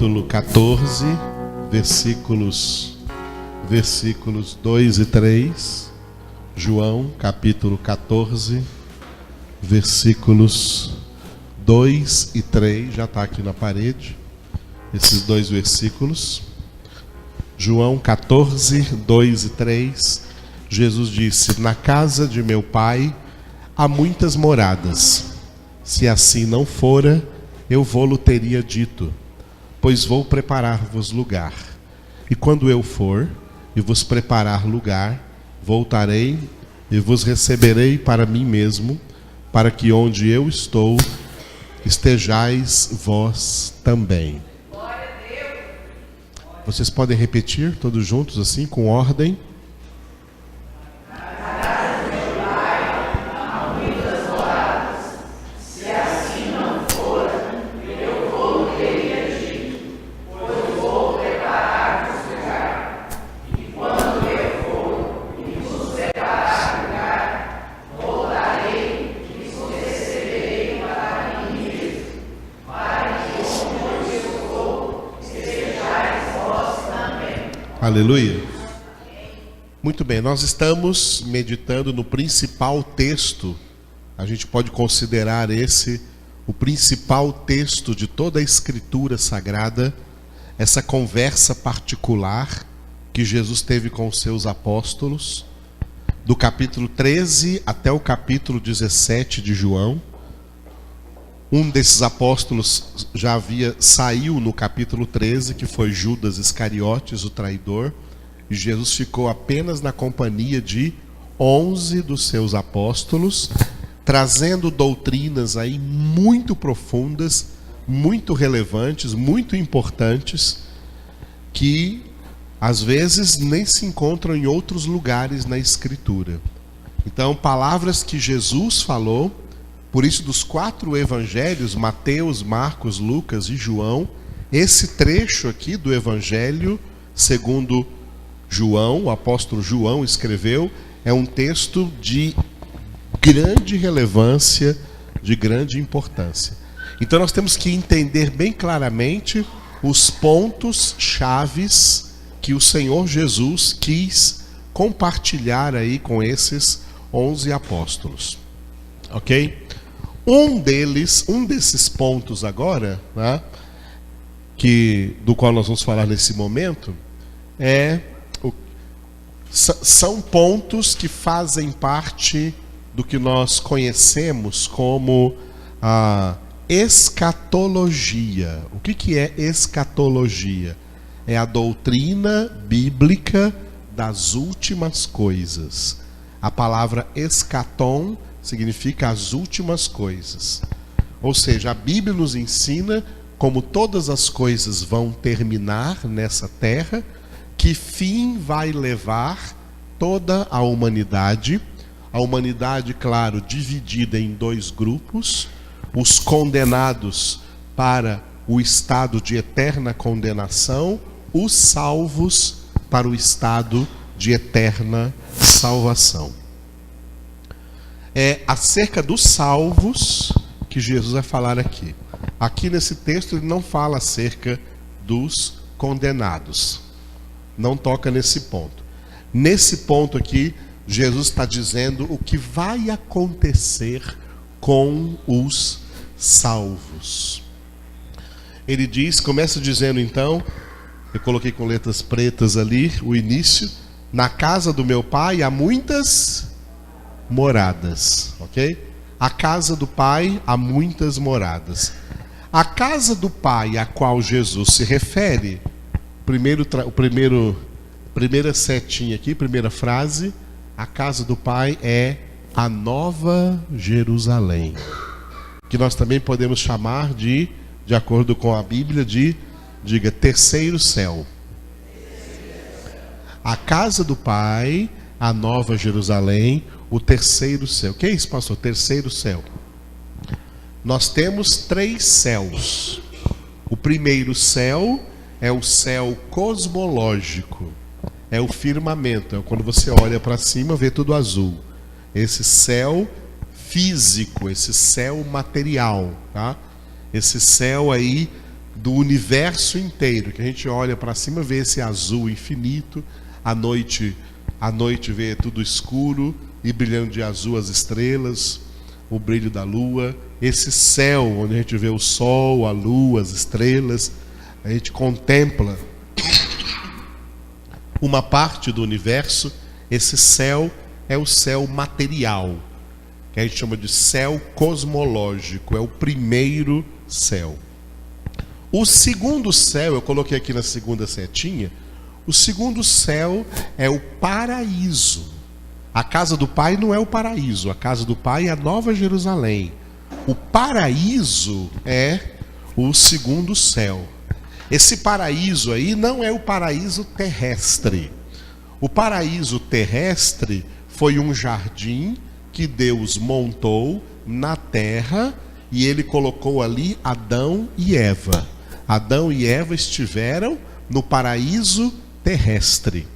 capítulo 14, versículos 2 e 3. João, capítulo 14, versículos 2 e 3. Já está aqui na parede, esses dois versículos. João 14, 2 e 3. Jesus disse: na casa de meu pai há muitas moradas. Se assim não fora, eu vou-lo teria dito, pois vou preparar-vos lugar. E quando eu for e vos preparar lugar, voltarei e vos receberei para mim mesmo, para que onde eu estou, estejais vós também. Vocês podem repetir todos juntos assim, com ordem? Aleluia. Muito bem, nós estamos meditando no principal texto. A gente pode considerar esse o principal texto de toda a Escritura Sagrada, essa conversa particular que Jesus teve com os seus apóstolos, do capítulo 13 até o capítulo 17 de João. Um desses apóstolos saiu no capítulo 13, que foi Judas Iscariotes, o traidor, e Jesus ficou apenas na companhia de 11 dos seus apóstolos, trazendo doutrinas aí muito profundas, muito relevantes, muito importantes, que às vezes nem se encontram em outros lugares na Escritura. Então, palavras que Jesus falou. Por isso, dos 4 evangelhos, Mateus, Marcos, Lucas e João, esse trecho aqui do evangelho, segundo João, o apóstolo João escreveu, é um texto de grande relevância, de grande importância. Então nós temos que entender bem claramente os pontos chaves que o Senhor Jesus quis compartilhar aí com esses 11 apóstolos. Ok? Um desses pontos agora, né, do qual nós vamos falar nesse momento, são pontos que fazem parte do que nós conhecemos como a escatologia. O que é escatologia? É a doutrina bíblica das últimas coisas. A palavra escatom significa as últimas coisas. Ou seja, a Bíblia nos ensina como todas as coisas vão terminar nessa terra, que fim vai levar toda a humanidade. A humanidade, claro, dividida em 2 grupos: os condenados para o estado de eterna condenação, os salvos para o estado de eterna salvação. É acerca dos salvos que Jesus vai falar aqui. Aqui nesse texto ele não fala acerca dos condenados. Não toca nesse ponto. Nesse ponto aqui, Jesus está dizendo o que vai acontecer com os salvos. Ele diz, começa dizendo então, eu coloquei com letras pretas ali, o início: na casa do meu pai há muitas moradas, ok? A casa do pai há muitas moradas. A casa do pai a qual Jesus se refere, primeira setinha aqui, primeira frase: a casa do pai é a Nova Jerusalém, que nós também podemos chamar de acordo com a Bíblia, diga, terceiro céu. A casa do pai, a Nova Jerusalém, o terceiro céu. O que é isso, pastor? Terceiro céu. Nós temos 3 céus. O primeiro céu é o céu cosmológico. É o firmamento. É quando você olha para cima, vê tudo azul. Esse céu físico, esse céu material, tá? Esse céu aí do universo inteiro, que a gente olha para cima, vê esse azul infinito, à noite vê tudo escuro e brilhando de azul as estrelas, o brilho da lua, esse céu onde a gente vê o sol, a lua, as estrelas, a gente contempla uma parte do universo. Esse céu é o céu material, que a gente chama de céu cosmológico, é o primeiro céu. O segundo céu, eu coloquei aqui na segunda setinha, o segundo céu é o paraíso. A casa do Pai não é o paraíso, a casa do Pai é a Nova Jerusalém. O paraíso é o segundo céu. Esse paraíso aí não é o paraíso terrestre. O paraíso terrestre foi um jardim que Deus montou na terra e ele colocou ali Adão e Eva. Adão e Eva estiveram no paraíso terrestre,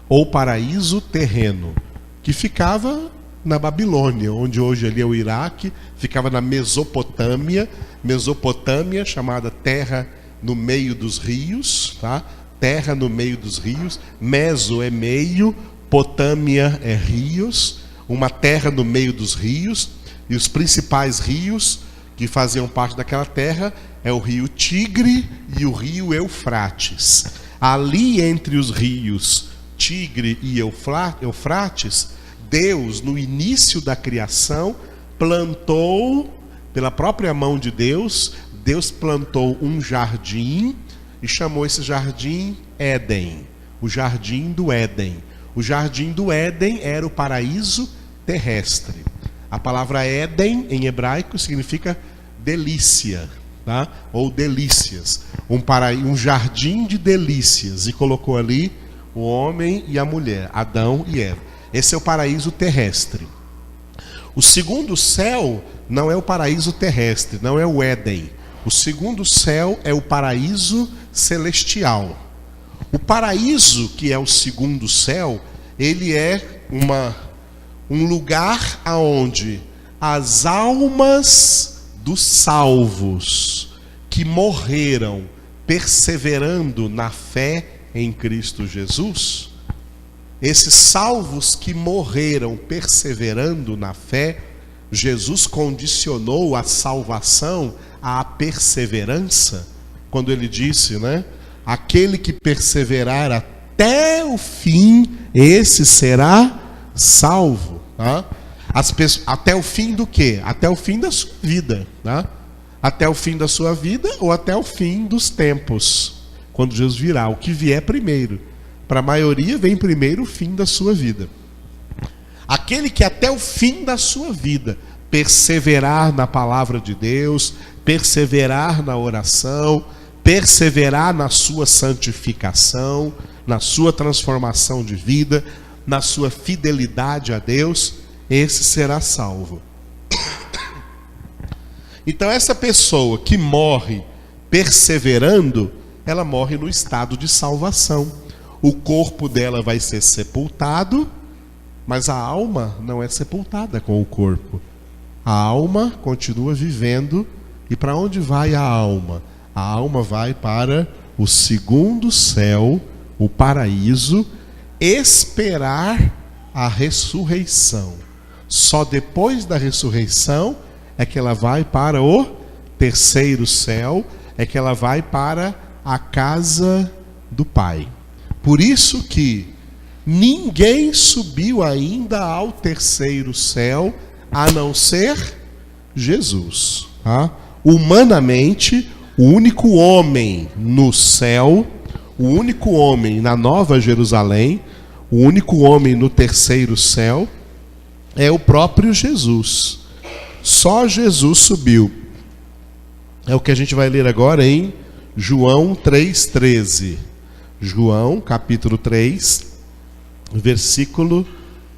ou paraíso terreno, que ficava na Babilônia, onde hoje ali é o Iraque, ficava na Mesopotâmia, chamada terra no meio dos rios, tá? Terra no meio dos rios, Meso é meio, Potâmia é rios, uma terra no meio dos rios, e os principais rios que faziam parte daquela terra é o rio Tigre e o rio Eufrates. Ali entre os rios Tigre e Eufrates, Deus, no início da criação, plantou, pela própria mão de Deus, Deus plantou um jardim e chamou esse jardim Éden, o jardim do Éden. O jardim do Éden era o paraíso terrestre. A palavra Éden em hebraico significa delícia, tá? Ou delícias, um jardim de delícias, e colocou ali o homem e a mulher, Adão e Eva. Esse é o paraíso terrestre. O segundo céu não é o paraíso terrestre, não é o Éden. O segundo céu é o paraíso celestial. O paraíso, que é o segundo céu, ele é um lugar aonde as almas dos salvos que morreram perseverando na fé em Cristo Jesus, esses salvos que morreram perseverando na fé, Jesus condicionou a salvação à perseverança, quando ele disse, né? Aquele que perseverar até o fim, esse será salvo, tá? Até o fim do quê? Até o fim da sua vida, tá? Até o fim da sua vida ou até o fim dos tempos, quando Jesus virá. O que vier primeiro. Para a maioria vem primeiro o fim da sua vida. Aquele que até o fim da sua vida perseverar na palavra de Deus, perseverar na oração, perseverar na sua santificação, na sua transformação de vida, na sua fidelidade a Deus, esse será salvo. Então essa pessoa que morre perseverando, ela morre no estado de salvação. O corpo dela vai ser sepultado, mas a alma não é sepultada com o corpo. A alma continua vivendo. E para onde vai a alma? A alma vai para o segundo céu, o paraíso, esperar a ressurreição. Só depois da ressurreição é que ela vai para o terceiro céu, é que ela vai para a casa do Pai. Por isso que ninguém subiu ainda ao terceiro céu, a não ser Jesus. Tá? Humanamente, o único homem no céu, o único homem na Nova Jerusalém, o único homem no terceiro céu, é o próprio Jesus. Só Jesus subiu. É o que a gente vai ler agora em João 3,13. João, capítulo 3, versículo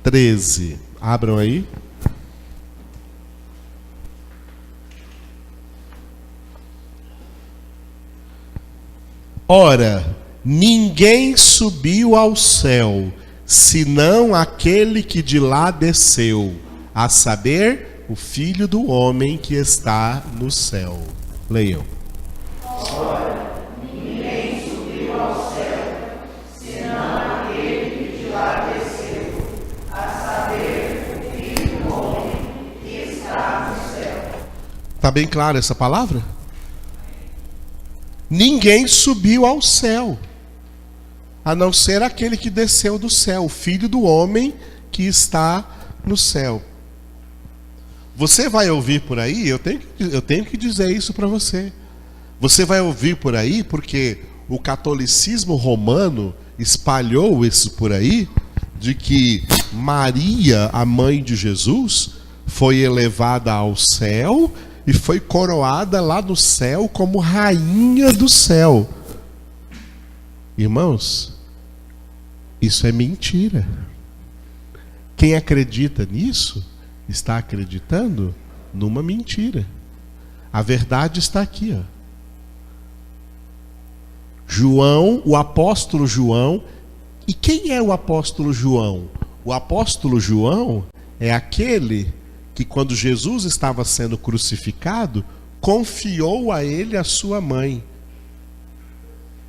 13. Abram aí. Ora, ninguém subiu ao céu, senão aquele que de lá desceu, a saber, o Filho do Homem que está no céu. Leiam. Está bem clara essa palavra? Ninguém subiu ao céu, a não ser aquele que desceu do céu, o Filho do homem que está no céu. Você vai ouvir por aí, eu tenho que dizer isso para você. Você vai ouvir por aí porque o catolicismo romano espalhou isso por aí, de que Maria, a mãe de Jesus, foi elevada ao céu e foi coroada lá no céu como rainha do céu. Irmãos, isso é mentira. Quem acredita nisso está acreditando numa mentira. A verdade está aqui, ó. João, o apóstolo João. E quem é o apóstolo João? O apóstolo João é aquele que, quando Jesus estava sendo crucificado, confiou a ele a sua mãe.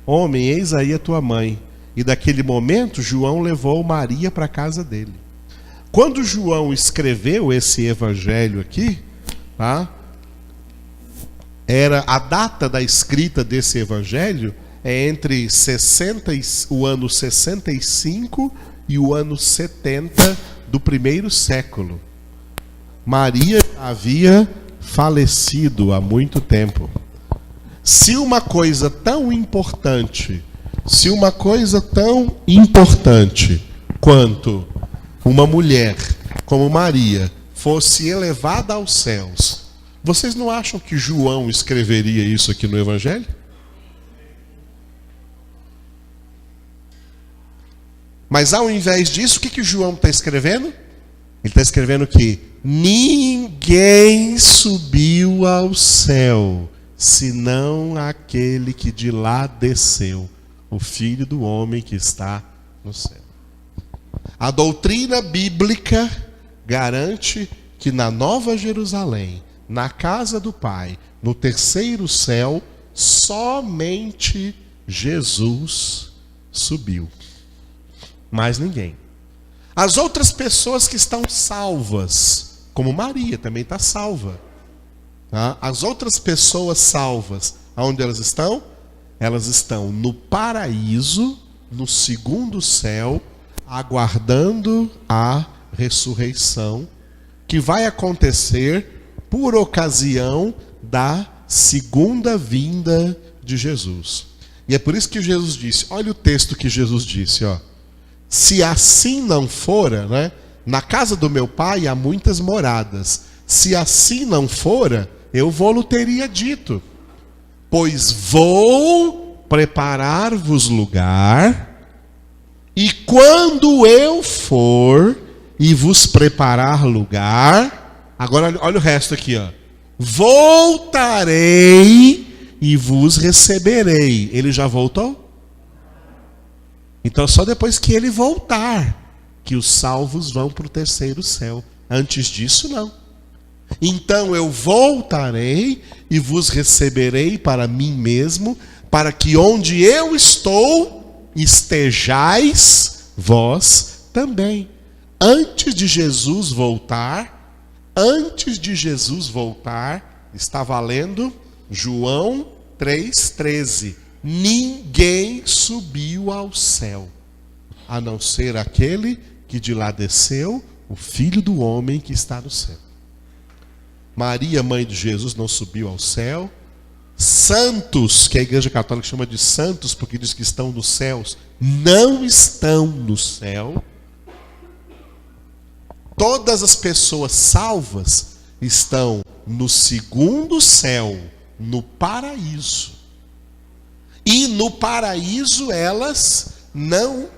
Homem, eis aí a tua mãe. E daquele momento, João levou Maria para a casa dele. Quando João escreveu esse evangelho aqui, tá? Era a data da escrita desse evangelho é entre o ano 65 e o ano 70 do primeiro século. Maria havia falecido há muito tempo. Se uma coisa tão importante quanto uma mulher como Maria fosse elevada aos céus, vocês não acham que João escreveria isso aqui no Evangelho? Mas ao invés disso, o que João está escrevendo? Ele está escrevendo que ninguém subiu ao céu, senão aquele que de lá desceu, o Filho do homem que está no céu. A doutrina bíblica garante que na Nova Jerusalém, na casa do Pai, no terceiro céu, somente Jesus subiu. Mais ninguém. As outras pessoas que estão salvas, como Maria também está salva. Tá? As outras pessoas salvas, aonde elas estão? Elas estão no paraíso, no segundo céu, aguardando a ressurreição, que vai acontecer por ocasião da segunda vinda de Jesus. E é por isso que Jesus disse, olha o texto que Jesus disse, ó. Se assim não fora, né? Na casa do meu pai há muitas moradas. Se assim não fora, eu vou-lo teria dito. Pois vou preparar-vos lugar, e quando eu for e vos preparar lugar, agora olha o resto aqui, ó. Voltarei e vos receberei. Ele já voltou? Então só depois que ele voltar, que os salvos vão para o terceiro céu. Antes disso, não. Então eu voltarei e vos receberei para mim mesmo, para que onde eu estou, estejais vós também. Antes de Jesus voltar, está valendo João 3,13. Ninguém subiu ao céu, a não ser aquele que de lá desceu, o Filho do homem que está no céu. Maria, mãe de Jesus, não subiu ao céu. Santos, que a Igreja Católica chama de santos, porque diz que estão nos céus, não estão no céu. Todas as pessoas salvas estão no segundo céu, no paraíso. E no paraíso elas não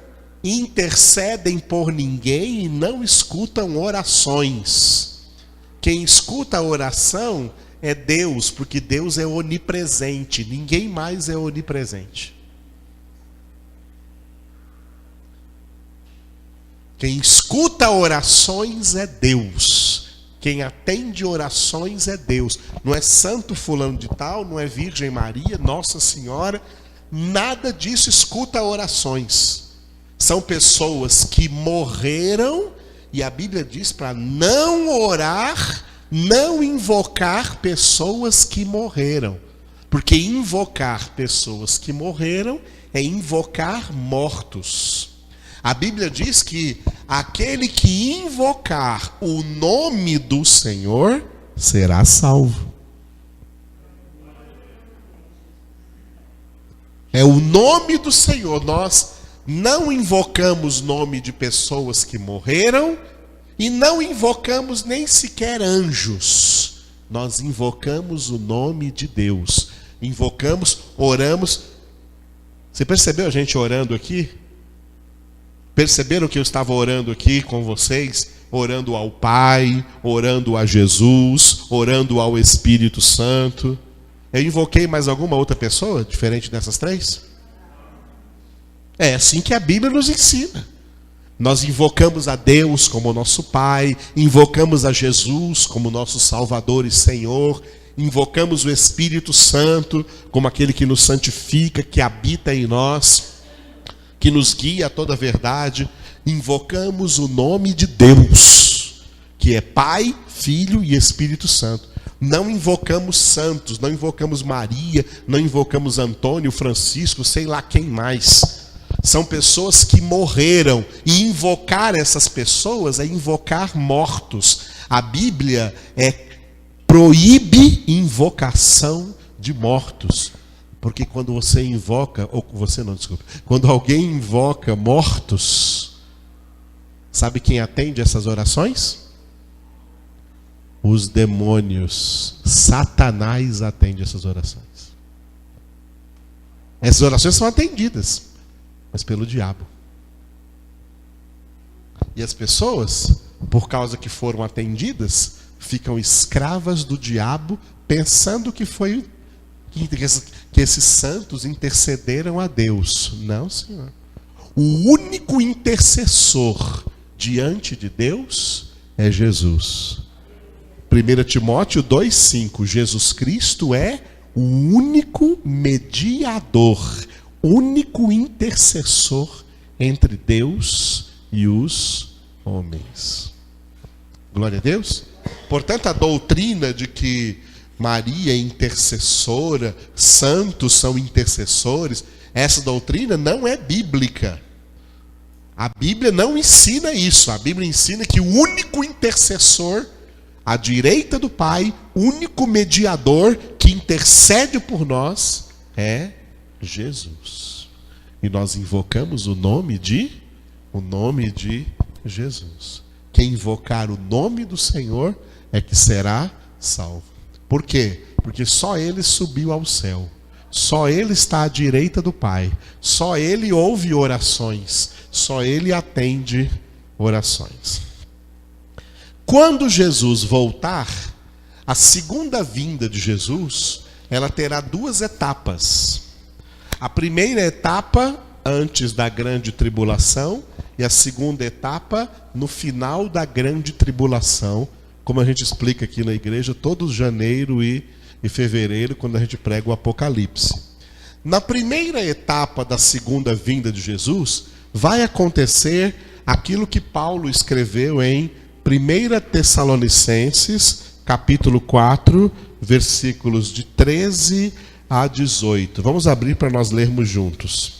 intercedem por ninguém e não escutam orações. Quem escuta a oração é Deus, porque Deus é onipresente, ninguém mais é onipresente. Quem escuta orações é Deus. Quem atende orações é Deus. Não é santo fulano de tal, não é Virgem Maria, Nossa Senhora. Nada disso escuta orações. São pessoas que morreram, e a Bíblia diz para não orar, não invocar pessoas que morreram. Porque invocar pessoas que morreram é invocar mortos. A Bíblia diz que aquele que invocar o nome do Senhor será salvo. É o nome do Senhor. Nós não invocamos nome de pessoas que morreram e não invocamos nem sequer anjos. Nós invocamos o nome de Deus. Invocamos, oramos. Você percebeu a gente orando aqui? Perceberam que eu estava orando aqui com vocês? Orando ao Pai, orando a Jesus, orando ao Espírito Santo. Eu invoquei mais alguma outra pessoa, diferente dessas três? É assim que a Bíblia nos ensina. Nós invocamos a Deus como nosso Pai, invocamos a Jesus como nosso Salvador e Senhor, invocamos o Espírito Santo como aquele que nos santifica, que habita em nós, que nos guia a toda a verdade. Invocamos o nome de Deus, que é Pai, Filho e Espírito Santo. Não invocamos santos, não invocamos Maria, não invocamos Antônio, Francisco, sei lá quem mais. São pessoas que morreram, e invocar essas pessoas é invocar mortos. A Bíblia proíbe invocação de mortos. Porque quando você invoca, ou você não, desculpa, quando alguém invoca mortos, sabe quem atende essas orações? Os demônios. Satanás atende essas orações. Essas orações são atendidas, mas pelo diabo. E as pessoas, por causa que foram atendidas, ficam escravas do diabo, pensando que foi que esses santos intercederam a Deus. Não, Senhor. O único intercessor diante de Deus é Jesus. 1 Timóteo 2,5. Jesus Cristo é o único mediador, único intercessor entre Deus e os homens. Glória a Deus. Portanto, a doutrina de que Maria é intercessora, santos são intercessores, essa doutrina não é bíblica. A Bíblia não ensina isso. A Bíblia ensina que o único intercessor à direita do Pai, único mediador que intercede por nós é Jesus. E nós invocamos o nome de Jesus. Quem invocar o nome do Senhor é que será salvo. Por quê? Porque só Ele subiu ao céu. Só Ele está à direita do Pai. Só Ele ouve orações. Só Ele atende orações. Quando Jesus voltar, a segunda vinda de Jesus, ela terá duas etapas. A primeira etapa antes da grande tribulação e a segunda etapa no final da grande tribulação, como a gente explica aqui na igreja todos janeiro e fevereiro, quando a gente prega o Apocalipse. Na primeira etapa da segunda vinda de Jesus, vai acontecer aquilo que Paulo escreveu em 1 Tessalonicenses, capítulo 4, versículos de 13 a 18. Vamos abrir para nós lermos juntos.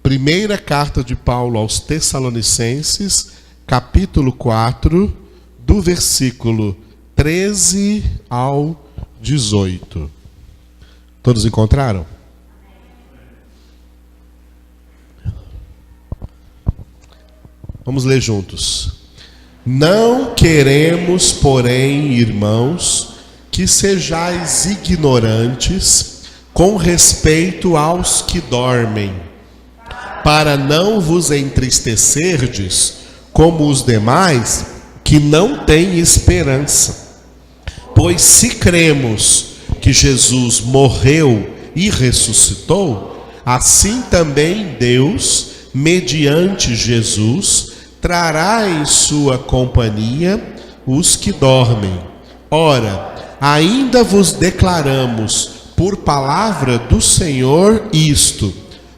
Primeira carta de Paulo aos Tessalonicenses, capítulo 4, do versículo 13 ao 18. Todos encontraram? Vamos ler juntos. Não queremos, porém, irmãos, que sejais ignorantes com respeito aos que dormem, para não vos entristecerdes como os demais que não têm esperança. Pois se cremos que Jesus morreu e ressuscitou, assim também Deus, mediante Jesus, trará em sua companhia os que dormem. Ora, ainda vos declaramos por palavra do Senhor isto: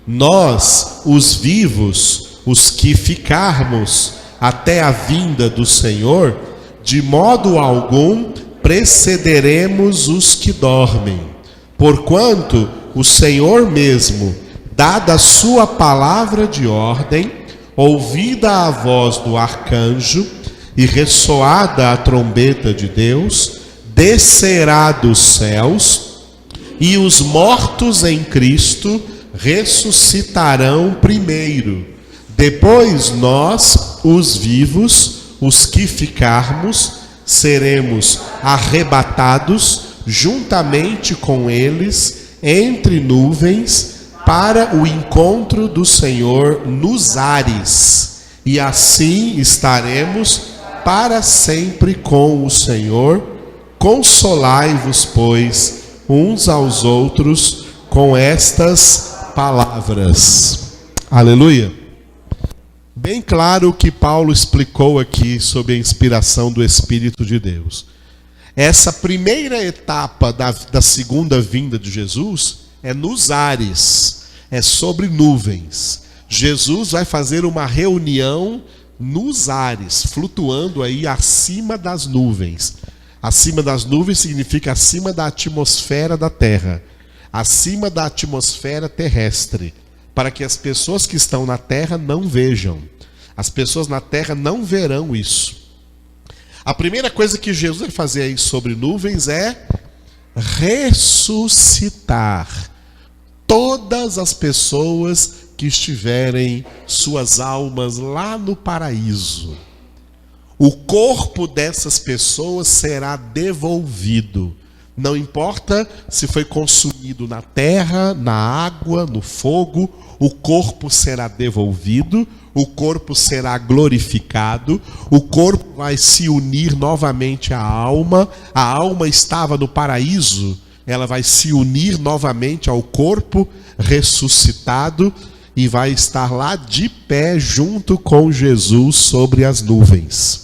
nós, os vivos, os que ficarmos até a vinda do Senhor, de modo algum precederemos os que dormem. Porquanto o Senhor mesmo, dada a sua palavra de ordem, ouvida a voz do arcanjo e ressoada a trombeta de Deus, descerá dos céus, e os mortos em Cristo ressuscitarão primeiro. Depois nós, os vivos, os que ficarmos, seremos arrebatados juntamente com eles entre nuvens para o encontro do Senhor nos ares, e assim estaremos para sempre com o Senhor. Consolai-vos, pois, uns aos outros com estas palavras. Aleluia. Bem claro o que Paulo explicou aqui sobre a inspiração do Espírito de Deus. Essa primeira etapa da segunda vinda de Jesus é nos ares, é sobre nuvens. Jesus vai fazer uma reunião nos ares, flutuando aí acima das nuvens. Acima das nuvens significa acima da atmosfera da terra, acima da atmosfera terrestre, para que as pessoas que estão na terra não vejam. As pessoas na terra não verão isso. A primeira coisa que Jesus vai fazer aí sobre nuvens é ressuscitar todas as pessoas que estiverem suas almas lá no paraíso. O corpo dessas pessoas será devolvido. Não importa se foi consumido na terra, na água, no fogo, o corpo será devolvido, o corpo será glorificado, o corpo vai se unir novamente à alma. A alma estava no paraíso, ela vai se unir novamente ao corpo ressuscitado e vai estar lá de pé junto com Jesus sobre as nuvens.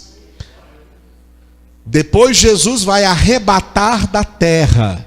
Depois Jesus vai arrebatar da terra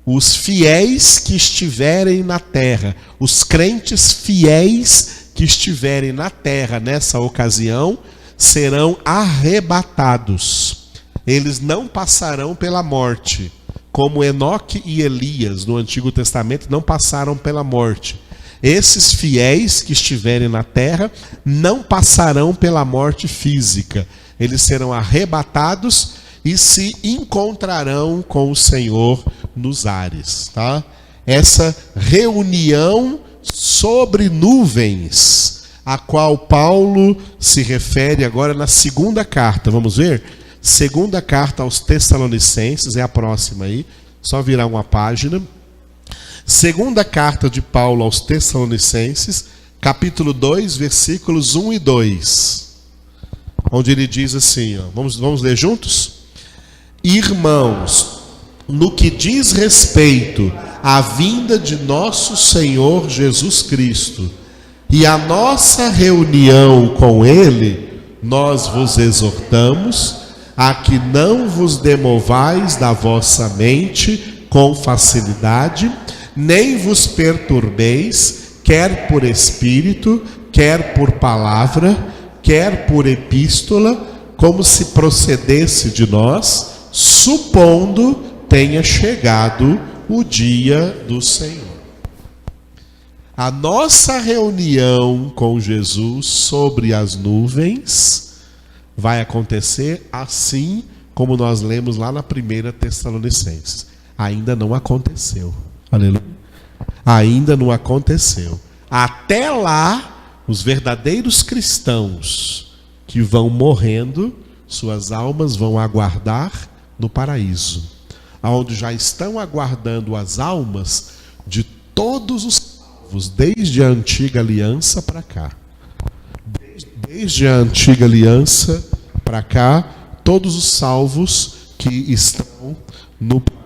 os fiéis que estiverem na terra, os crentes fiéis que estiverem na terra nessa ocasião serão arrebatados. Eles não passarão pela morte, como Enoque e Elias no Antigo Testamento não passaram pela morte. Esses fiéis que estiverem na terra não passarão pela morte física. Eles serão arrebatados e se encontrarão com o Senhor nos ares, tá? Essa reunião sobre nuvens, a qual Paulo se refere agora na segunda carta. Vamos ver? Segunda carta aos Tessalonicenses, é a próxima aí, só virar uma página. Segunda carta de Paulo aos Tessalonicenses, capítulo 2, versículos 1 e 2. Onde ele diz assim, ó, vamos ler juntos? Irmãos, no que diz respeito à vinda de nosso Senhor Jesus Cristo e à nossa reunião com Ele, nós vos exortamos a que não vos demovais da vossa mente com facilidade, nem vos perturbeis, quer por espírito, quer por palavra, quer por epístola, como se procedesse de nós, supondo tenha chegado o dia do Senhor. A nossa reunião com Jesus sobre as nuvens vai acontecer assim como nós lemos lá na 1 Tessalonicenses. Ainda não aconteceu. Aleluia. Ainda não aconteceu. Até lá, os verdadeiros cristãos que vão morrendo, suas almas vão aguardar no paraíso, onde já estão aguardando as almas de todos os salvos, desde a antiga aliança para cá. Desde a antiga aliança para cá, todos os salvos que estão no paraíso.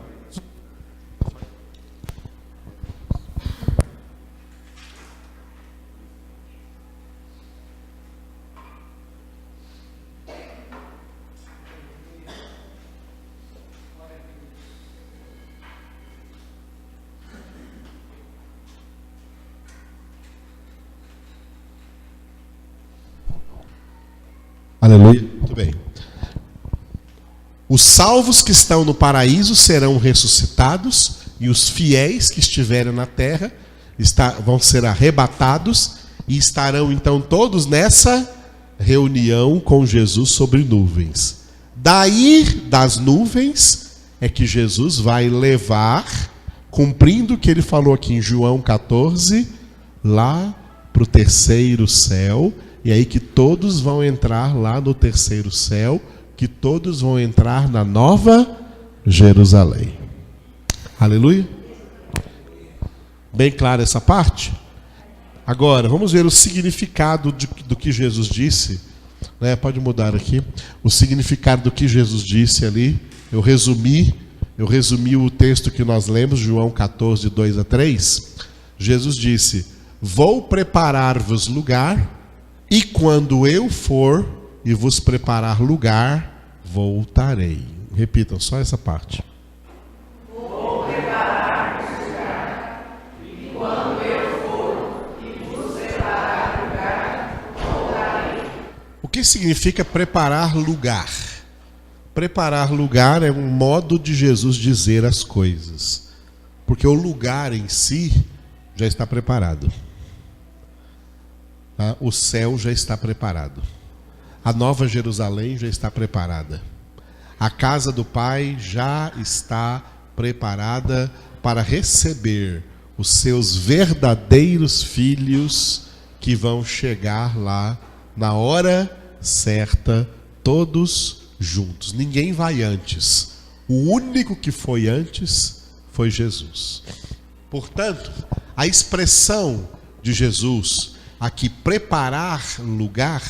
Aleluia. Muito bem. Os salvos que estão no paraíso serão ressuscitados, e os fiéis que estiverem na terra vão ser arrebatados, e estarão então todos nessa reunião com Jesus sobre nuvens. Daí das nuvens é que Jesus vai levar, cumprindo o que ele falou aqui em João 14, lá para o terceiro céu, e aí que todos vão entrar lá no terceiro céu, que todos vão entrar na nova Jerusalém. Aleluia? Bem clara essa parte? Agora, vamos ver o significado do que Jesus disse. Pode mudar aqui. O significado do que Jesus disse ali. Eu resumi o texto que nós lemos, João 14, 2 a 3. Jesus disse: vou preparar-vos lugar, e quando eu for e vos preparar lugar, voltarei. Repitam só essa parte. Vou preparar-vos lugar, e quando eu for e vos preparar lugar, voltarei. O que significa preparar lugar? Preparar lugar é um modo de Jesus dizer as coisas, porque o lugar em si já está preparado. O céu já está preparado. A nova Jerusalém já está preparada. A casa do Pai já está preparada para receber os seus verdadeiros filhos, que vão chegar lá na hora certa, todos juntos. Ninguém vai antes. O único que foi antes foi Jesus. Portanto, a expressão de Jesus aqui, preparar lugar,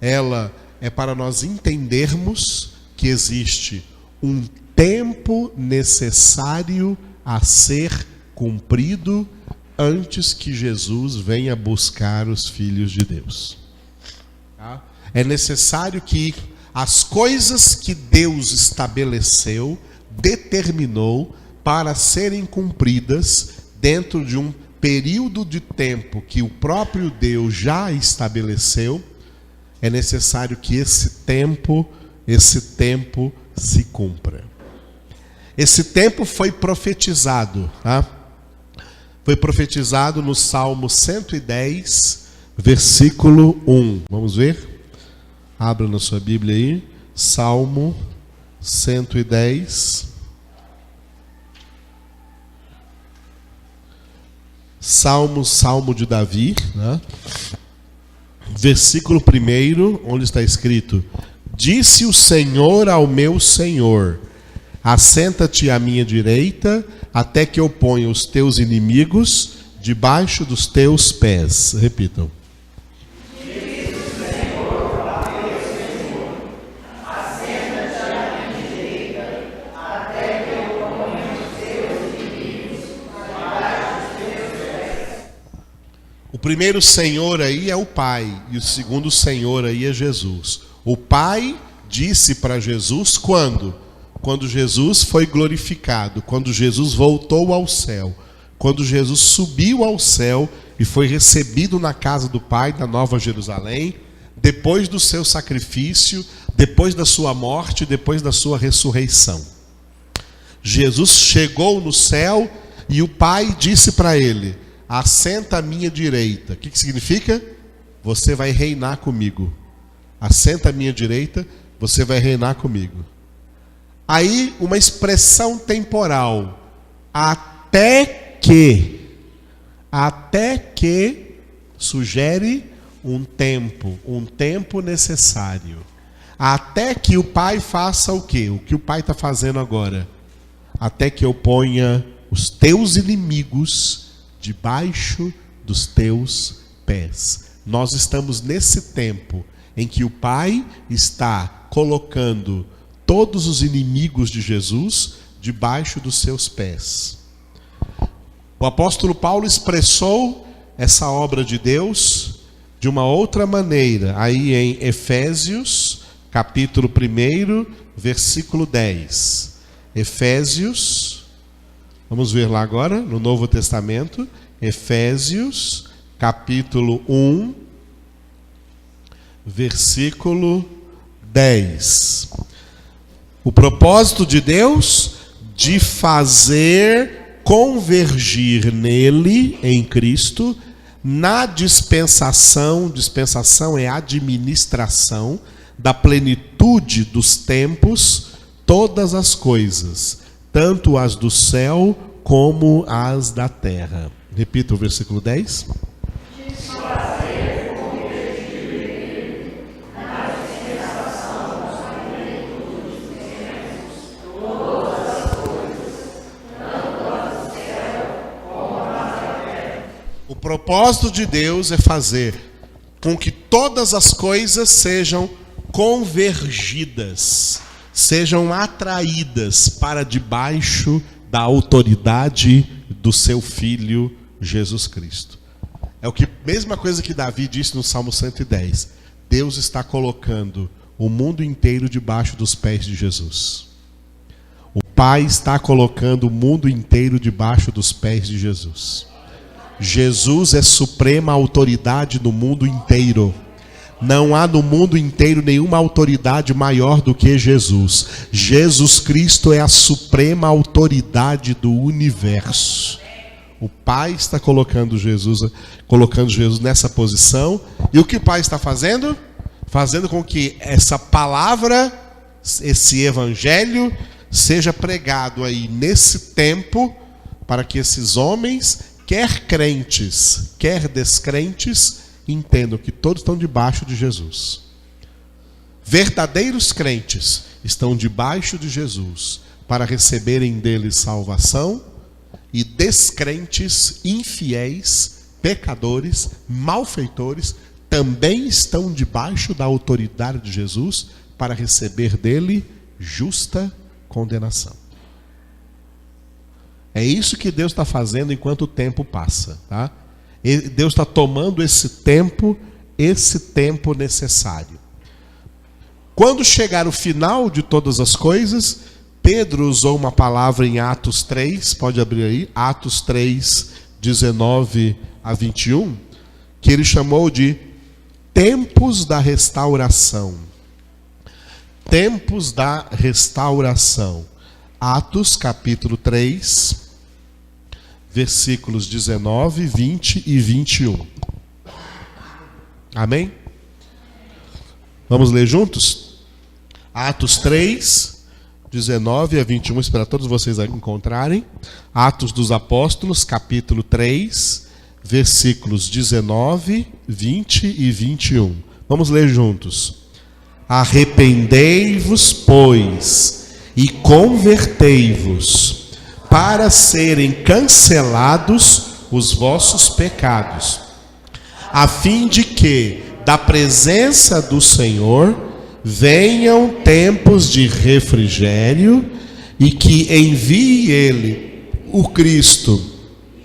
ela é para nós entendermos que existe um tempo necessário a ser cumprido antes que Jesus venha buscar os filhos de Deus. É necessário que as coisas que Deus estabeleceu, determinou para serem cumpridas dentro de um período de tempo que o próprio Deus já estabeleceu, é necessário que esse tempo se cumpra. Esse tempo foi profetizado, Foi profetizado no Salmo 110, versículo 1. Vamos ver? Abra na sua Bíblia aí. Salmo 110. Salmo de Davi, Versículo 1, onde está escrito: disse o Senhor ao meu Senhor: assenta-te à minha direita, até que eu ponha os teus inimigos debaixo dos teus pés. Repitam. O primeiro Senhor aí é o Pai, e o segundo Senhor aí é Jesus. O Pai disse para Jesus quando? Quando Jesus foi glorificado, quando Jesus voltou ao céu, quando Jesus subiu ao céu e foi recebido na casa do Pai, na Nova Jerusalém, depois do seu sacrifício, depois da sua morte, depois da sua ressurreição. Jesus chegou no céu e o Pai disse para ele: assenta à minha direita. O que significa? Você vai reinar comigo. Assenta à minha direita, você vai reinar comigo. Aí, uma expressão temporal. Até que sugere um tempo necessário. Até que o Pai faça o quê? O que o Pai está fazendo agora? Até que eu ponha os teus inimigos debaixo dos teus pés. Nós estamos nesse tempo em que o Pai está colocando todos os inimigos de Jesus debaixo dos seus pés. O apóstolo Paulo expressou essa obra de Deus de uma outra maneira, aí em Efésios, capítulo 1, versículo 10. Efésios, vamos ver lá agora, no Novo Testamento, Efésios, capítulo 1, versículo 10. O propósito de Deus de fazer convergir nele, em Cristo, na dispensação é administração da plenitude dos tempos, todas as coisas, tanto as do céu como as da terra. Repita o versículo 10. O propósito de Deus é fazer com que todas as coisas sejam convergidas, sejam atraídas para debaixo da autoridade do seu Filho Jesus Cristo. É a mesma coisa que Davi disse no Salmo 110. Deus está colocando o mundo inteiro debaixo dos pés de Jesus. O Pai está colocando o mundo inteiro debaixo dos pés de Jesus. Jesus é suprema autoridade no mundo inteiro. Não há no mundo inteiro nenhuma autoridade maior do que Jesus. Jesus Cristo é a suprema autoridade do universo. O Pai está colocando Jesus nessa posição. E o que o Pai está fazendo? Fazendo com que essa palavra, esse evangelho, seja pregado aí nesse tempo, para que esses homens, quer crentes, quer descrentes, entendam que todos estão debaixo de Jesus. Verdadeiros crentes estão debaixo de Jesus para receberem dele salvação, e descrentes, infiéis, pecadores, malfeitores, também estão debaixo da autoridade de Jesus para receber dele justa condenação. É isso que Deus está fazendo enquanto o tempo passa, tá? Deus está tomando esse tempo necessário. Quando chegar o final de todas as coisas, Pedro usou uma palavra em Atos 3, pode abrir aí, Atos 3, 19 a 21, que ele chamou de tempos da restauração. Tempos da restauração. Atos capítulo 3, versículos 19, 20 e 21. Amém? Vamos ler juntos? Atos 3, 19 a 21, espero todos vocês encontrarem. Atos dos Apóstolos, capítulo 3, versículos 19, 20 e 21. Vamos ler juntos. Arrependei-vos, pois, e convertei-vos, para serem cancelados os vossos pecados, a fim de que, da presença do Senhor, venham tempos de refrigério, e que envie Ele, o Cristo,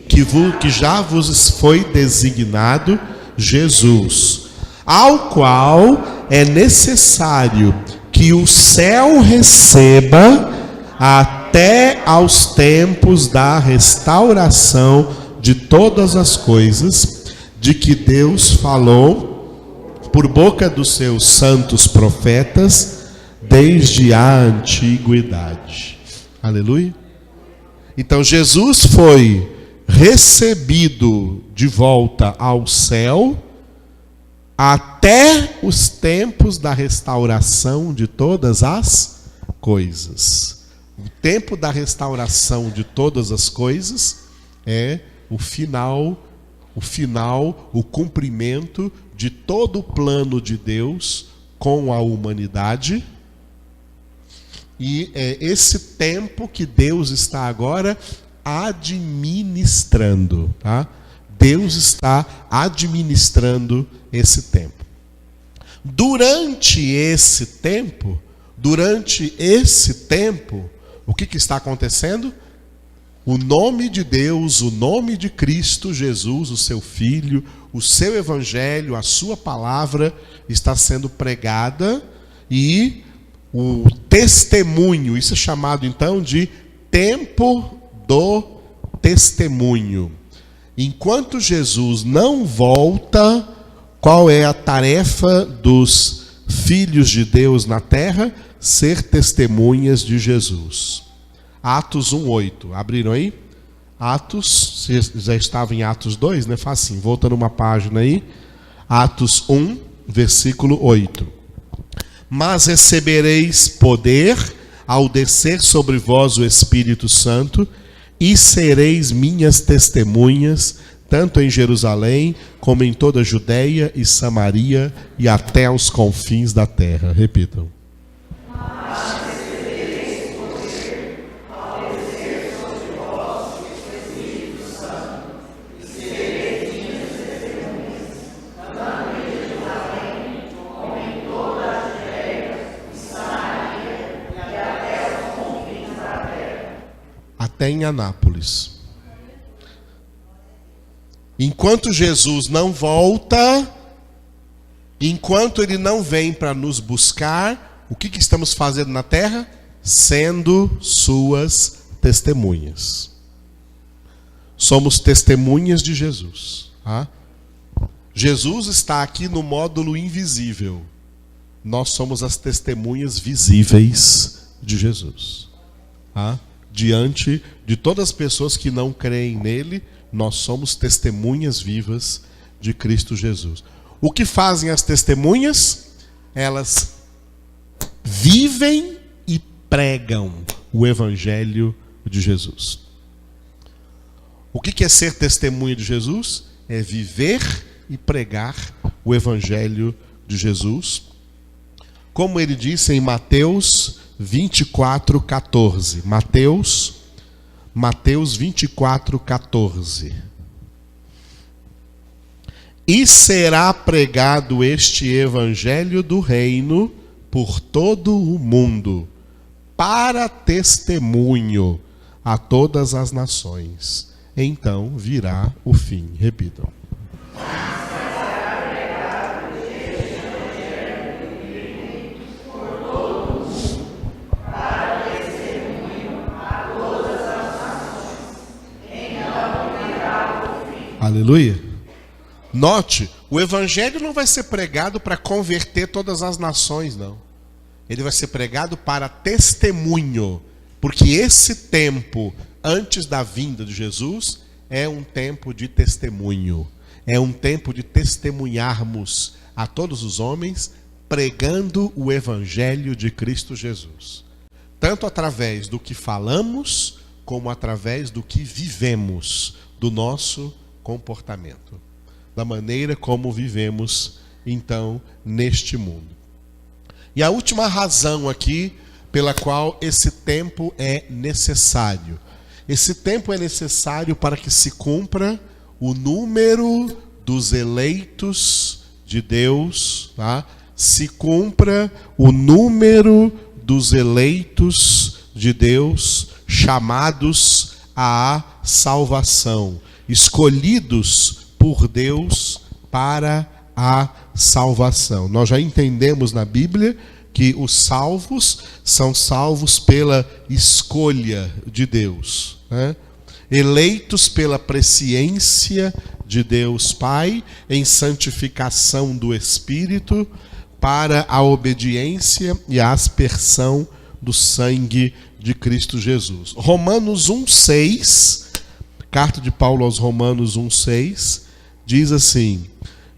que já vos foi designado, Jesus, ao qual é necessário que o céu receba até aos tempos da restauração de todas as coisas, de que Deus falou por boca dos seus santos profetas desde a antiguidade. Aleluia. Então Jesus foi recebido de volta ao céu até os tempos da restauração de todas as coisas. O tempo da restauração de todas as coisas é o final, o cumprimento de todo o plano de Deus com a humanidade. E é esse tempo que Deus está agora administrando, tá? Deus está administrando esse tempo. Durante esse tempo, o que está acontecendo? O nome de Deus, o nome de Cristo Jesus, o seu Filho, o seu Evangelho, a sua palavra está sendo pregada, e o testemunho, isso é chamado então de tempo do testemunho. Enquanto Jesus não volta Qual é a tarefa dos filhos de Deus na terra? Ser testemunhas de Jesus. Atos 1:8. Abriram aí? Atos, você já estava em Atos 2, né? Facinho, voltando uma página aí. Atos 1, versículo 8. Mas recebereis poder ao descer sobre vós o Espírito Santo, e sereis minhas testemunhas, tanto em Jerusalém, como em toda a Judeia e Samaria, e até aos confins da terra. Repitam. Até em Anápolis. Enquanto Jesus não volta, enquanto Ele não vem para nos buscar, o que estamos fazendo na terra? Sendo suas testemunhas. Somos testemunhas de Jesus. Tá? Jesus está aqui no módulo invisível. Nós somos as testemunhas visíveis de Jesus. Tá? Diante de todas as pessoas que não creem nele, nós somos testemunhas vivas de Cristo Jesus. O que fazem as testemunhas? Elas vivem e pregam o Evangelho de Jesus. O que é ser testemunha de Jesus? É viver e pregar o Evangelho de Jesus. Como ele disse em Mateus 24:14. Mateus 24:14. E será pregado este evangelho do reino por todo o mundo, para testemunho a todas as nações. Então virá o fim. Repitam. Aleluia. Note, o evangelho não vai ser pregado para converter todas as nações, não. Ele vai ser pregado para testemunho, porque esse tempo antes da vinda de Jesus é um tempo de testemunho. É um tempo de testemunharmos a todos os homens pregando o evangelho de Cristo Jesus. Tanto através do que falamos, como através do que vivemos, do nosso comportamento, da maneira como vivemos então neste mundo. E a última razão aqui pela qual esse tempo é necessário. Esse tempo é necessário para que se cumpra o número dos eleitos de Deus, tá? Se cumpra o número dos eleitos de Deus chamados à salvação, escolhidos por Deus para a salvação. Nós já entendemos na Bíblia que os salvos são salvos pela escolha de Deus, né? Eleitos pela presciência de Deus Pai, em santificação do Espírito, para a obediência e a aspersão do sangue de Cristo Jesus. Romanos 1:6, carta de Paulo aos Romanos 1:6, diz assim: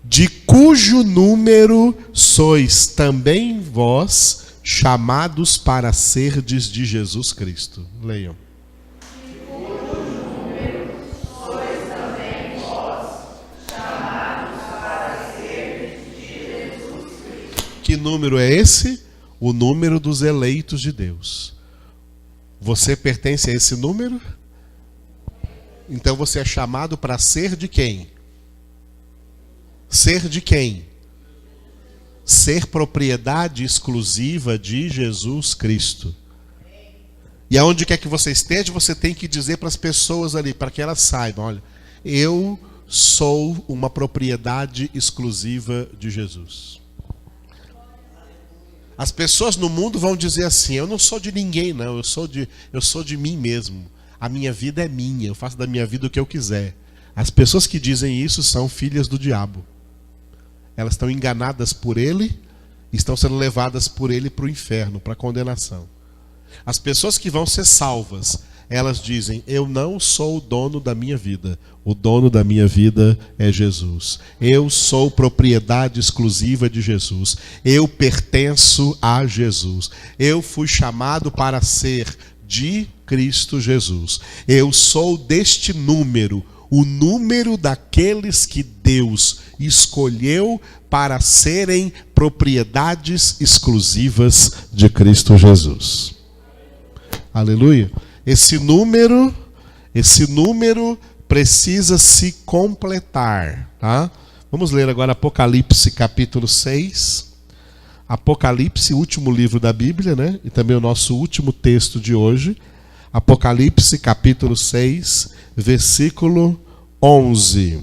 de cujo número sois também vós chamados para serdes de Jesus Cristo. Leiam. De cujo número sois também vós chamados para serdes de Jesus Cristo. Que número é esse? O número dos eleitos de Deus. Você pertence a esse número? Então você é chamado para ser de quem? Ser de quem? Ser propriedade exclusiva de Jesus Cristo. E aonde quer que você esteja, você tem que dizer para as pessoas ali, para que elas saibam, olha, eu sou uma propriedade exclusiva de Jesus. As pessoas no mundo vão dizer assim: eu não sou de ninguém, não, eu sou de mim mesmo. A minha vida é minha, eu faço da minha vida o que eu quiser. As pessoas que dizem isso são filhas do diabo. elas estão enganadas por ele, estão sendo levadas por ele para o inferno, para a condenação. As pessoas que vão ser salvas, elas dizem: eu não sou o dono da minha vida, o dono da minha vida é Jesus. Eu sou propriedade exclusiva de Jesus, eu pertenço a Jesus, eu fui chamado para ser de Cristo Jesus, eu sou deste número, o número daqueles que Deus escolheu para serem propriedades exclusivas de Cristo Jesus. Aleluia. Esse número precisa se completar, tá? Vamos ler agora Apocalipse capítulo 6. Apocalipse, último livro da Bíblia, né? E também o nosso último texto de hoje. Apocalipse capítulo 6, versículo 11.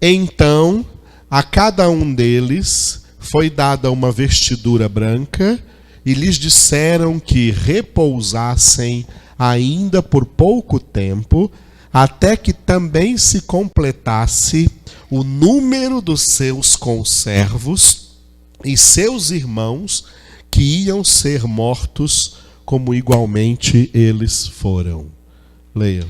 Então, a cada um deles foi dada uma vestidura branca, e lhes disseram que repousassem ainda por pouco tempo, até que também se completasse o número dos seus conservos e seus irmãos que iam ser mortos, como igualmente eles foram. Leiam.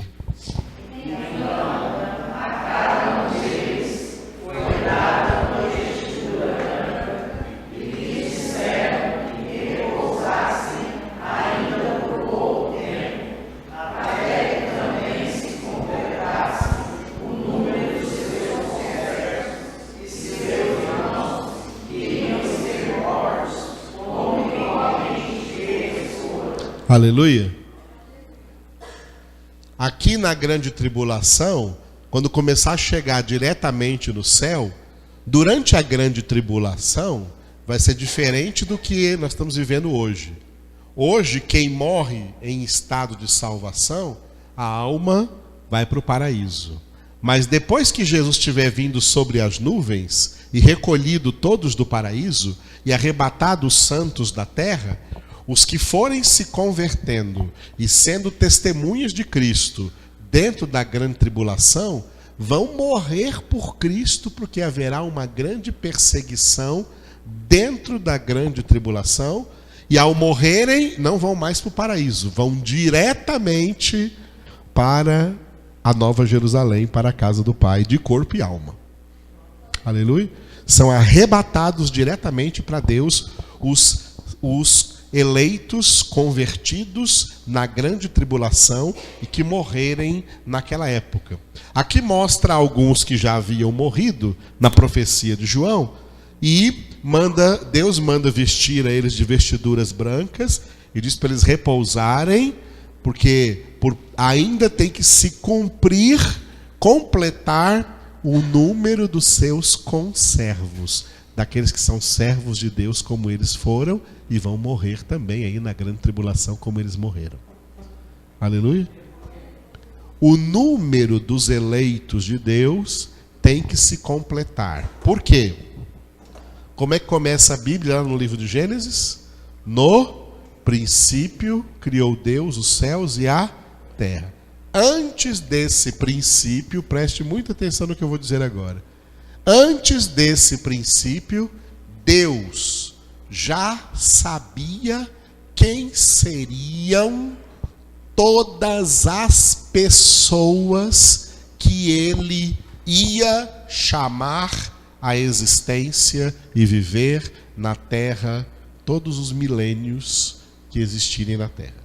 Aleluia. Aqui na grande tribulação, quando começar a chegar diretamente no céu, durante a grande tribulação, vai ser diferente do que nós estamos vivendo hoje. Hoje, quem morre em estado de salvação, a alma vai para o paraíso. Mas depois que Jesus estiver vindo sobre as nuvens e recolhido todos do paraíso e arrebatado os santos da terra, os que forem se convertendo e sendo testemunhas de Cristo dentro da grande tribulação, vão morrer por Cristo, porque haverá uma grande perseguição dentro da grande tribulação, e ao morrerem não vão mais para o paraíso, vão diretamente para a Nova Jerusalém, para a casa do Pai, de corpo e alma. Aleluia. São arrebatados diretamente para Deus os eleitos, convertidos na grande tribulação e que morrerem naquela época. Aqui mostra alguns que já haviam morrido na profecia de João, e Deus manda vestir a eles de vestiduras brancas e diz para eles repousarem, porque ainda tem que se completar o número dos seus conservos, daqueles que são servos de Deus como eles foram e vão morrer também aí na grande tribulação como eles morreram. Aleluia. O número dos eleitos de Deus tem que se completar. Por quê? Como é que começa a Bíblia lá no livro de Gênesis? No princípio criou Deus os céus e a terra. Antes desse princípio, preste muita atenção no que eu vou dizer agora. Antes desse princípio, Deus já sabia quem seriam todas as pessoas que ele ia chamar à existência e viver na terra todos os milênios que existirem na terra.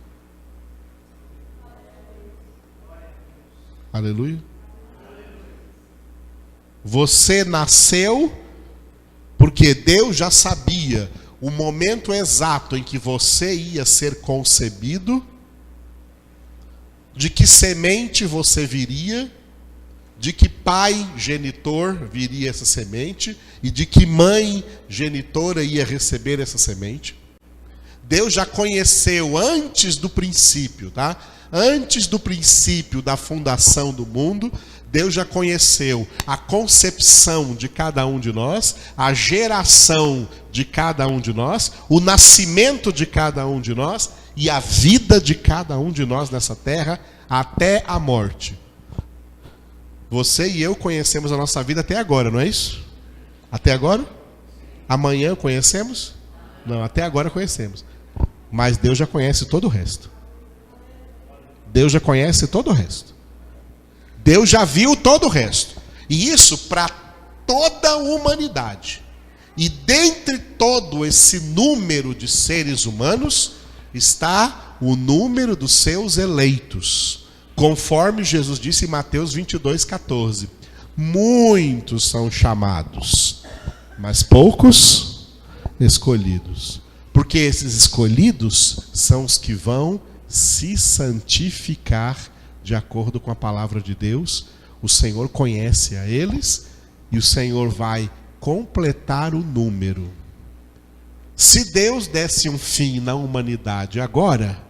Aleluia. Você nasceu porque Deus já sabia o momento exato em que você ia ser concebido, de que semente você viria, de que pai genitor viria essa semente e de que mãe genitora ia receber essa semente. Deus já conheceu antes do princípio, tá? Antes do princípio da fundação do mundo, Deus já conheceu a concepção de cada um de nós, a geração de cada um de nós, o nascimento de cada um de nós e a vida de cada um de nós nessa terra até a morte. Você e eu conhecemos a nossa vida até agora, não é isso? Até agora? Amanhã conhecemos? Não, até agora conhecemos. Mas Deus já conhece todo o resto. Deus já conhece todo o resto. Deus já viu todo o resto. E isso para toda a humanidade. E dentre todo esse número de seres humanos está o número dos seus eleitos. Conforme Jesus disse em Mateus 22:14. Muitos são chamados, mas poucos escolhidos. Porque esses escolhidos são os que vão se santificar de acordo com a palavra de Deus. O Senhor conhece a eles e o Senhor vai completar o número. Se Deus desse um fim na humanidade agora,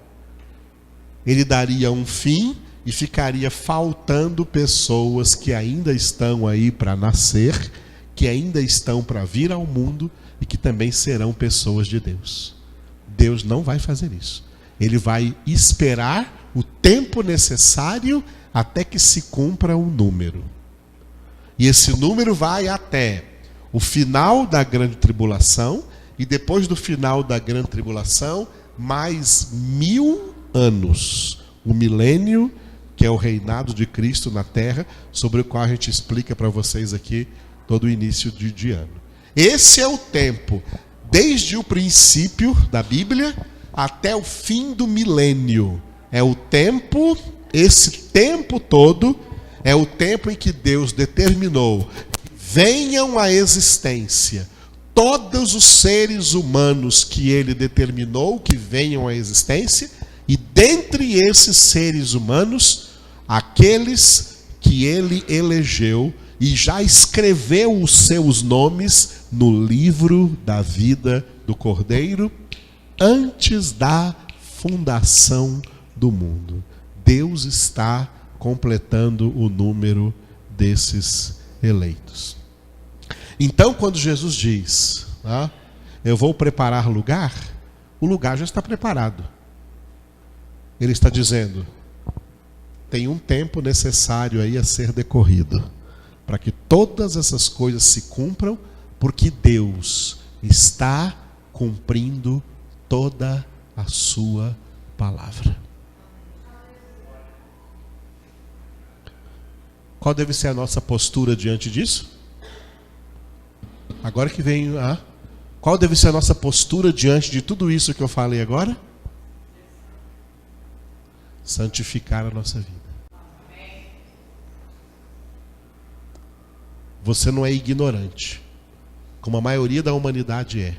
Ele daria um fim e ficaria faltando pessoas que ainda estão aí para nascer, que ainda estão para vir ao mundo e que também serão pessoas de Deus. Deus não vai fazer isso. Ele vai esperar o tempo necessário até que se cumpra um número. E esse número vai até o final da grande tribulação, e depois do final da grande tribulação, mais 1000 anos. O milênio, que é o reinado de Cristo na terra, sobre o qual a gente explica para vocês aqui todo o início de ano. Esse é o tempo, desde o princípio da Bíblia até o fim do milênio. É o tempo, esse tempo todo, é o tempo em que Deus determinou que venham à existência todos os seres humanos que Ele determinou que venham à existência, e dentre esses seres humanos, aqueles que Ele elegeu e já escreveu os seus nomes no livro da vida do Cordeiro, antes da fundação do mundo. Deus está completando o número desses eleitos. Então, quando Jesus diz, eu vou preparar lugar, o lugar já está preparado. Ele está dizendo, tem um tempo necessário aí a ser decorrido, para que todas essas coisas se cumpram, porque Deus está cumprindo toda a sua palavra. Qual deve ser a nossa postura diante disso? Agora que vem, qual deve ser a nossa postura diante de tudo isso que eu falei agora? Santificar a nossa vida. Você não é ignorante, como a maioria da humanidade é.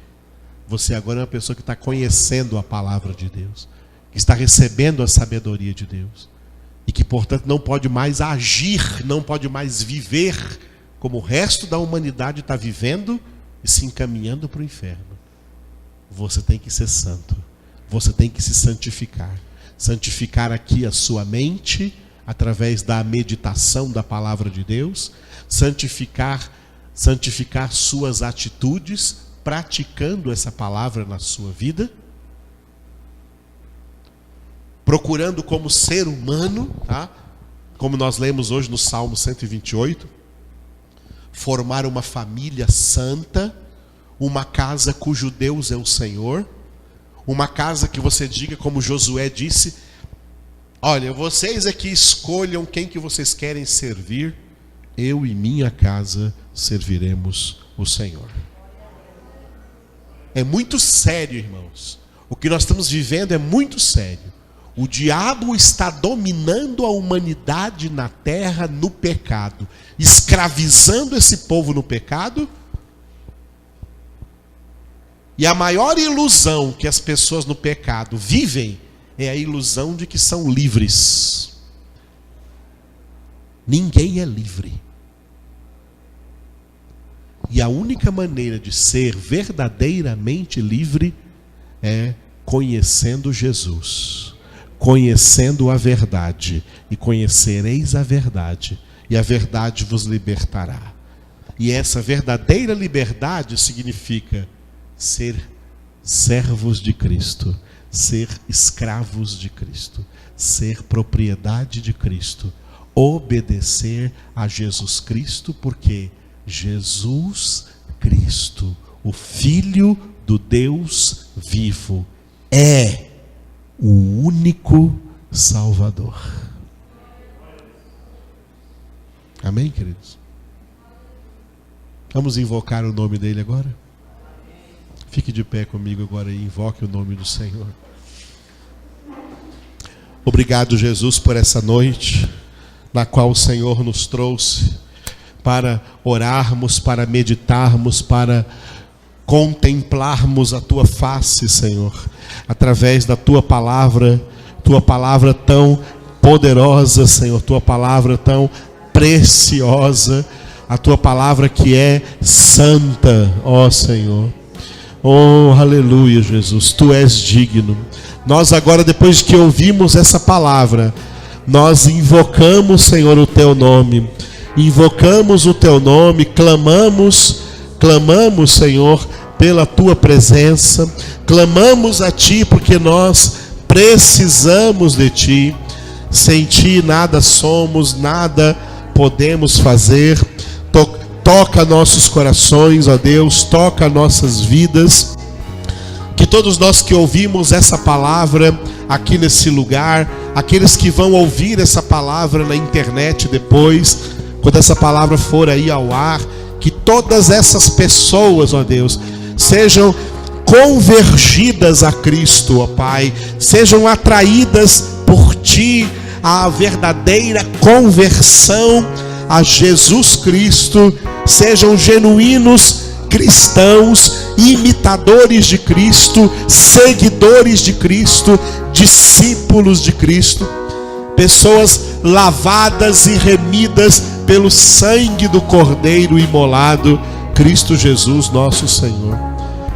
Você agora é uma pessoa que está conhecendo a palavra de Deus, que está recebendo a sabedoria de Deus, e que, portanto, não pode mais agir, não pode mais viver como o resto da humanidade está vivendo e se encaminhando para o inferno. Você tem que ser santo, você tem que se santificar. Santificar aqui a sua mente, através da meditação da palavra de Deus, santificar suas atitudes, praticando essa palavra na sua vida, procurando como ser humano, como nós lemos hoje no Salmo 128, formar uma família santa, uma casa cujo Deus é o Senhor, uma casa que você diga como Josué disse, olha, vocês aqui escolham quem que vocês querem servir, eu e minha casa serviremos o Senhor. É muito sério, irmãos. O que nós estamos vivendo é muito sério. O diabo está dominando a humanidade na terra no pecado, escravizando esse povo no pecado. E a maior ilusão que as pessoas no pecado vivem é a ilusão de que são livres. Ninguém é livre. E a única maneira de ser verdadeiramente livre é conhecendo Jesus, conhecendo a verdade, e conhecereis a verdade, e a verdade vos libertará. E essa verdadeira liberdade significa ser servos de Cristo, ser escravos de Cristo, ser propriedade de Cristo, obedecer a Jesus Cristo, porque Jesus Cristo, o Filho do Deus vivo, é o único Salvador. Amém, queridos? Vamos invocar o nome dele agora? Fique de pé comigo agora e invoque o nome do Senhor. Obrigado, Jesus, por essa noite na qual o Senhor nos trouxe para orarmos, para meditarmos, para contemplarmos a Tua face, Senhor, através da Tua palavra tão poderosa, Senhor, Tua palavra tão preciosa, a Tua palavra que é santa, ó Senhor. Oh, aleluia, Jesus, Tu és digno. Nós agora, depois que ouvimos essa palavra, nós invocamos, Senhor, o Teu nome. Invocamos o Teu nome, clamamos, Senhor, pela Tua presença. Clamamos a Ti porque nós precisamos de Ti. Sem Ti nada somos, nada podemos fazer. Toca nossos corações, ó Deus, toca nossas vidas. Que todos nós que ouvimos essa palavra aqui nesse lugar, aqueles que vão ouvir essa palavra na internet depois, quando essa palavra for aí ao ar, que todas essas pessoas, ó Deus, sejam convergidas a Cristo, ó Pai, sejam atraídas por Ti à verdadeira conversão a Jesus Cristo, sejam genuínos cristãos, imitadores de Cristo, seguidores de Cristo, discípulos de Cristo, pessoas lavadas e remidas pelo sangue do Cordeiro imolado, Cristo Jesus nosso Senhor,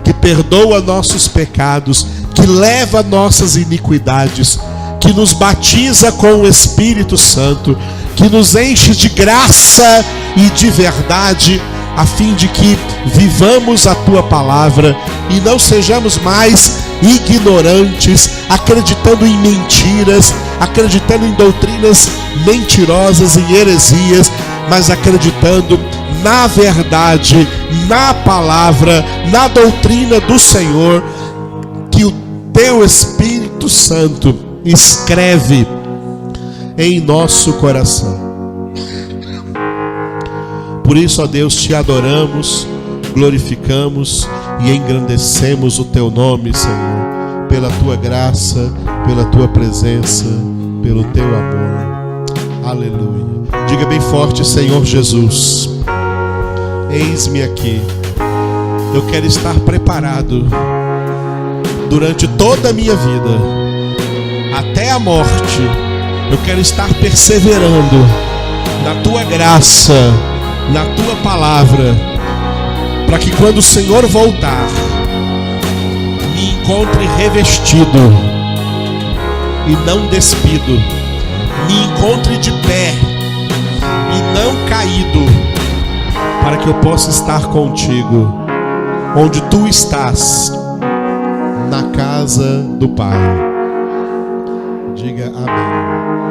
que perdoa nossos pecados, que leva nossas iniquidades, que nos batiza com o Espírito Santo, que nos enche de graça e de verdade, a fim de que vivamos a Tua palavra e não sejamos mais ignorantes, acreditando em mentiras, acreditando em doutrinas mentirosas, em heresias, mas acreditando na verdade, na palavra, na doutrina do Senhor, que o Teu Espírito Santo escreve em nosso coração. Por isso, ó Deus, Te adoramos, glorificamos e engrandecemos o Teu nome, Senhor, pela Tua graça, pela Tua presença, pelo Teu amor. Aleluia. Diga bem forte: Senhor Jesus, eis-me aqui. Eu quero estar preparado durante toda a minha vida, até a morte. Eu quero estar perseverando na Tua graça, na Tua palavra, para que quando o Senhor voltar, me encontre revestido e não despido, me encontre de pé e não caído, para que eu possa estar contigo, onde Tu estás, na casa do Pai. Diga amém.